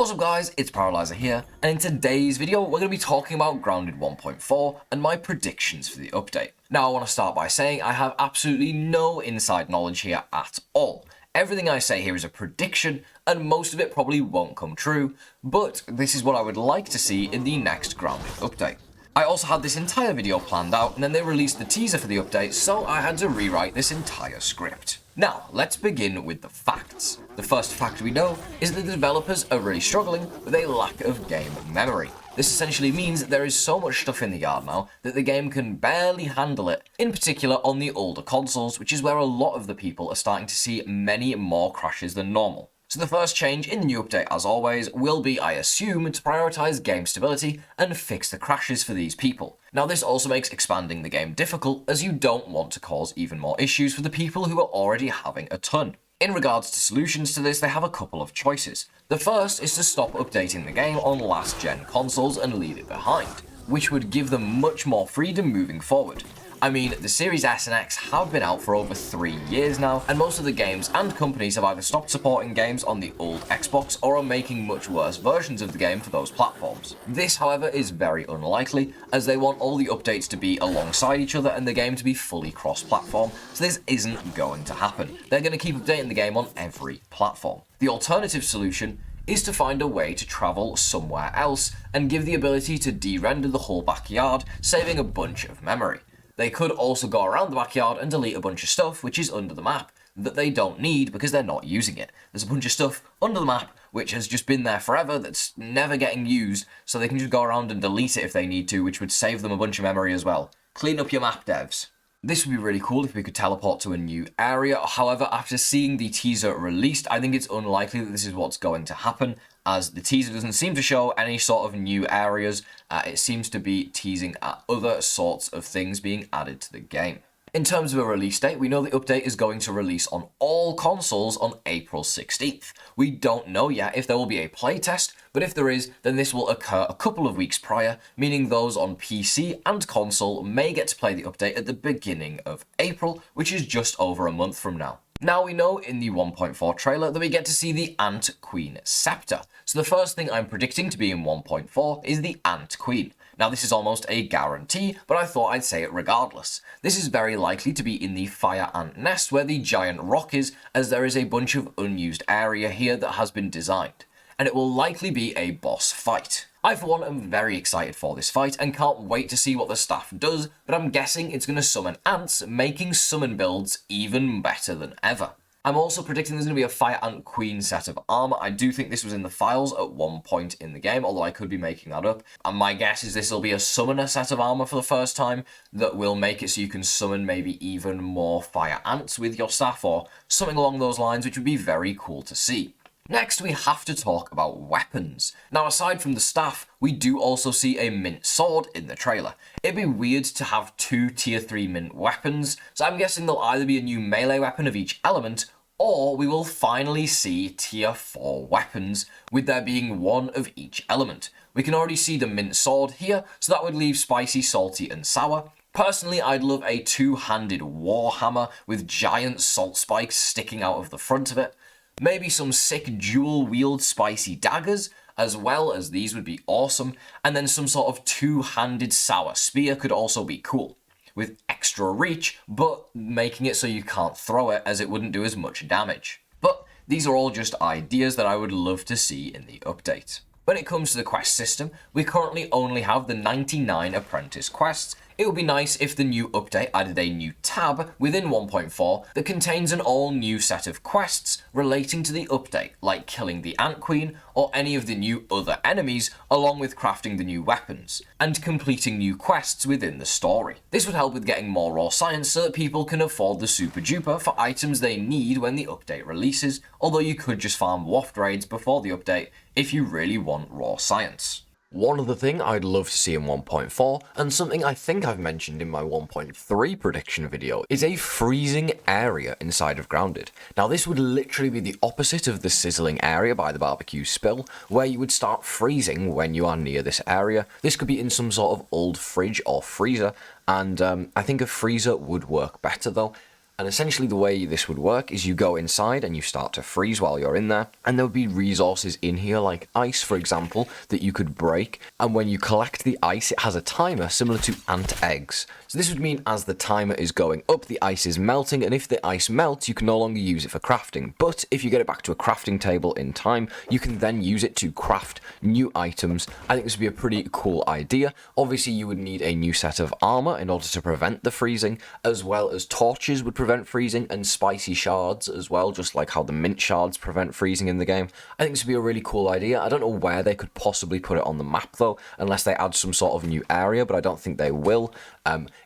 What's up guys, it's Paraly5er here, and in today's video we're going to be talking about Grounded 1.4 and my predictions for the update. Now I want to start by saying I have absolutely no inside knowledge here at all. Everything I say here is a prediction, and most of it probably won't come true, but this is what I would like to see in the next Grounded update. I also had this entire video planned out, and then they released the teaser for the update, so I had to rewrite this entire script. Now, let's begin with the facts. The first fact we know is that the developers are really struggling with a lack of game memory. This essentially means that there is so much stuff in the yard now that the game can barely handle it, in particular on the older consoles, which is where a lot of the people are starting to see many more crashes than normal. So the first change in the new update, as always, will be, I assume, to prioritize game stability and fix the crashes for these people. Now this also makes expanding the game difficult, as you don't want to cause even more issues for the people who are already having a ton. In regards to solutions to this, they have a couple of choices. The first is to stop updating the game on last-gen consoles and leave it behind, which would give them much more freedom moving forward. I mean, the Series S and X have been out for over 3 years now, and most of the games and companies have either stopped supporting games on the old Xbox or are making much worse versions of the game for those platforms. This, however, is very unlikely, as they want all the updates to be alongside each other and the game to be fully cross-platform, so this isn't going to happen. They're going to keep updating the game on every platform. The alternative solution is to find a way to travel somewhere else and give the ability to de-render the whole backyard, saving a bunch of memory. They could also go around the backyard and delete a bunch of stuff which is under the map that they don't need because they're not using it. There's a bunch of stuff under the map which has just been there forever that's never getting used, so they can just go around and delete it if they need to, which would save them a bunch of memory as well. Clean up your map, devs. This would be really cool if we could teleport to a new area. However, after seeing the teaser released, I think it's unlikely that this is what's going to happen, as the teaser doesn't seem to show any sort of new areas. It seems to be teasing at other sorts of things being added to the game. In terms of a release date, we know the update is going to release on all consoles on April 16th. We don't know yet if there will be a playtest, but if there is, then this will occur a couple of weeks prior, meaning those on PC and console may get to play the update at the beginning of April, which is just over a month from now. Now we know in the 1.4 trailer that we get to see the Ant Queen Scepter. So the first thing I'm predicting to be in 1.4 is the Ant Queen. Now this is almost a guarantee, but I thought I'd say it regardless. This is very likely to be in the fire ant nest where the giant rock is, as there is a bunch of unused area here that has been designed. And it will likely be a boss fight. I for one am very excited for this fight and can't wait to see what the staff does, but I'm guessing it's going to summon ants, making summon builds even better than ever. I'm also predicting there's going to be a Fire Ant Queen set of armor. I do think this was in the files at one point in the game, although I could be making that up. And my guess is this will be a summoner set of armor for the first time that will make it so you can summon maybe even more fire ants with your staff or something along those lines, which would be very cool to see. Next, we have to talk about weapons. Now, aside from the staff, we do also see a mint sword in the trailer. It'd be weird to have 2 tier 3 mint weapons, so I'm guessing there'll either be a new melee weapon of each element, or we will finally see tier 4 weapons, with there being 1 of each element. We can already see the mint sword here, so that would leave spicy, salty, and sour. Personally, I'd love a 2-handed warhammer with giant salt spikes sticking out of the front of it. Maybe some sick dual-wield spicy daggers, as well, as these would be awesome, and then some sort of 2-handed sour spear could also be cool, with extra reach, but making it so you can't throw it as it wouldn't do as much damage. But these are all just ideas that I would love to see in the update. When it comes to the quest system, we currently only have the 99 apprentice quests. It would be nice if the new update added a new tab within 1.4 that contains an all-new set of quests relating to the update, like killing the Ant Queen or any of the new other enemies, along with crafting the new weapons, and completing new quests within the story. This would help with getting more raw science so that people can afford the super duper for items they need when the update releases, although you could just farm waft raids before the update if you really want raw science. One other thing I'd love to see in 1.4, and something I think I've mentioned in my 1.3 prediction video, is a freezing area inside of Grounded. Now this would literally be the opposite of the sizzling area by the barbecue spill, where you would start freezing when you are near this area. This could be in some sort of old fridge or freezer, and I think a freezer would work better though. And essentially the way this would work is you go inside and you start to freeze while you're in there, and there would be resources in here like ice, for example, that you could break, and when you collect the ice it has a timer similar to ant eggs. So this would mean as the timer is going up, the ice is melting, and if the ice melts you can no longer use it for crafting, but if you get it back to a crafting table in time, you can then use it to craft new items. I think this would be a pretty cool idea. Obviously you would need a new set of armor in order to prevent the freezing, as well as torches would prevent freezing, and spicy shards as well, just like how the mint shards prevent freezing in the game. I think this would be a really cool idea. I don't know where they could possibly put it on the map though, unless they add some sort of new area, but I don't think they will.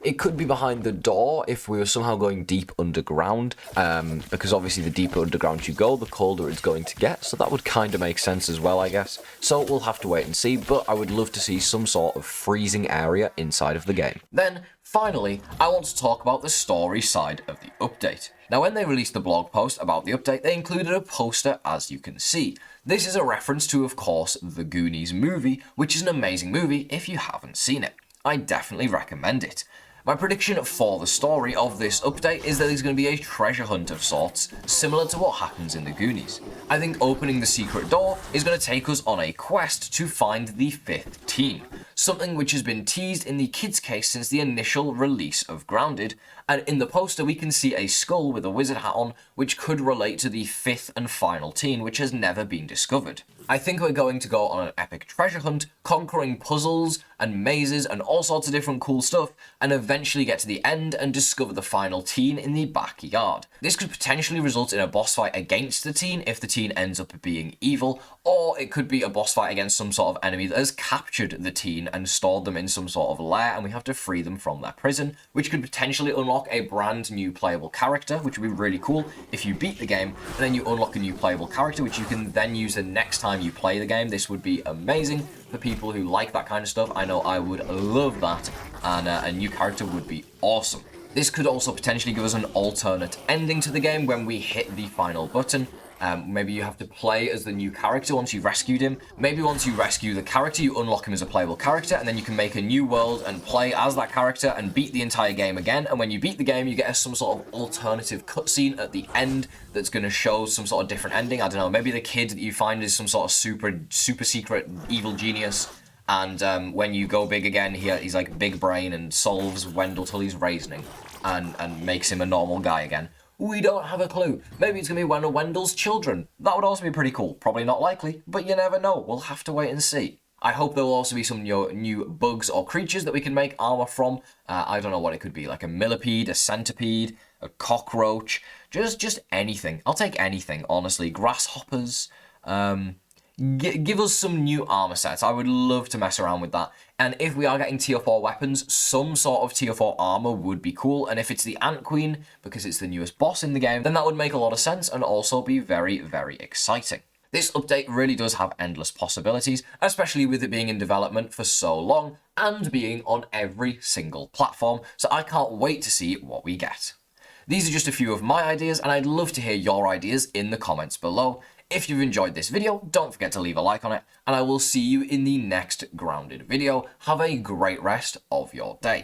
It could be behind the door if we were somehow going deep underground, because obviously the deeper underground you go, the colder it's going to get, so that would kind of make sense as well, I guess. So we'll have to wait and see, but I would love to see some sort of freezing area inside of the game. Then, finally, I want to talk about the story side of the update. Now, when they released the blog post about the update, they included a poster, as you can see. This is a reference to, of course, the Goonies movie, which is an amazing movie if you haven't seen it. I definitely recommend it. My prediction for the story of this update is that there's going to be a treasure hunt of sorts, similar to what happens in the Goonies. I think opening the secret door is going to take us on a quest to find the 5th teen, something which has been teased in the kids' case since the initial release of Grounded, and in the poster we can see a skull with a wizard hat on, which could relate to the 5th and final teen, which has never been discovered. I think we're going to go on an epic treasure hunt, conquering puzzles and mazes and all sorts of different cool stuff, and eventually get to the end and discover the final teen in the backyard. This could potentially result in a boss fight against the teen if the teen ends up being evil, or it could be a boss fight against some sort of enemy that has captured the teen and stored them in some sort of lair, and we have to free them from their prison, which could potentially unlock a brand new playable character, which would be really cool if you beat the game, and then you unlock a new playable character, which you can then use the next time you play the game. This would be amazing for people who like that kind of stuff. I know I would love that, and a new character would be awesome. This could also potentially give us an alternate ending to the game when we hit the final button. Maybe you have to play as the new character once you've rescued him. Maybe once you rescue the character, you unlock him as a playable character, and then you can make a new world and play as that character and beat the entire game again. And when you beat the game, you get some sort of alternative cutscene at the end that's going to show some sort of different ending. I don't know, maybe the kid that you find is some sort of super secret evil genius. And when you go big again, he's like big brain and solves Wendell Tully's reasoning and makes him a normal guy again. We don't have a clue. Maybe it's going to be one of Wendell's children. That would also be pretty cool. Probably not likely, but you never know. We'll have to wait and see. I hope there will also be some new bugs or creatures that we can make armor from. I don't know what it could be, like a millipede, a centipede, a cockroach, just anything. I'll take anything, honestly. Grasshoppers. Give us some new armor sets. I would love to mess around with that. And if we are getting tier 4 weapons, some sort of tier 4 armor would be cool. And if it's the Ant Queen, because it's the newest boss in the game, then that would make a lot of sense and also be very, very exciting. This update really does have endless possibilities, especially with it being in development for so long and being on every single platform. So I can't wait to see what we get. These are just a few of my ideas, and I'd love to hear your ideas in the comments below. If you've enjoyed this video, don't forget to leave a like on it, and I will see you in the next Grounded video. Have a great rest of your day.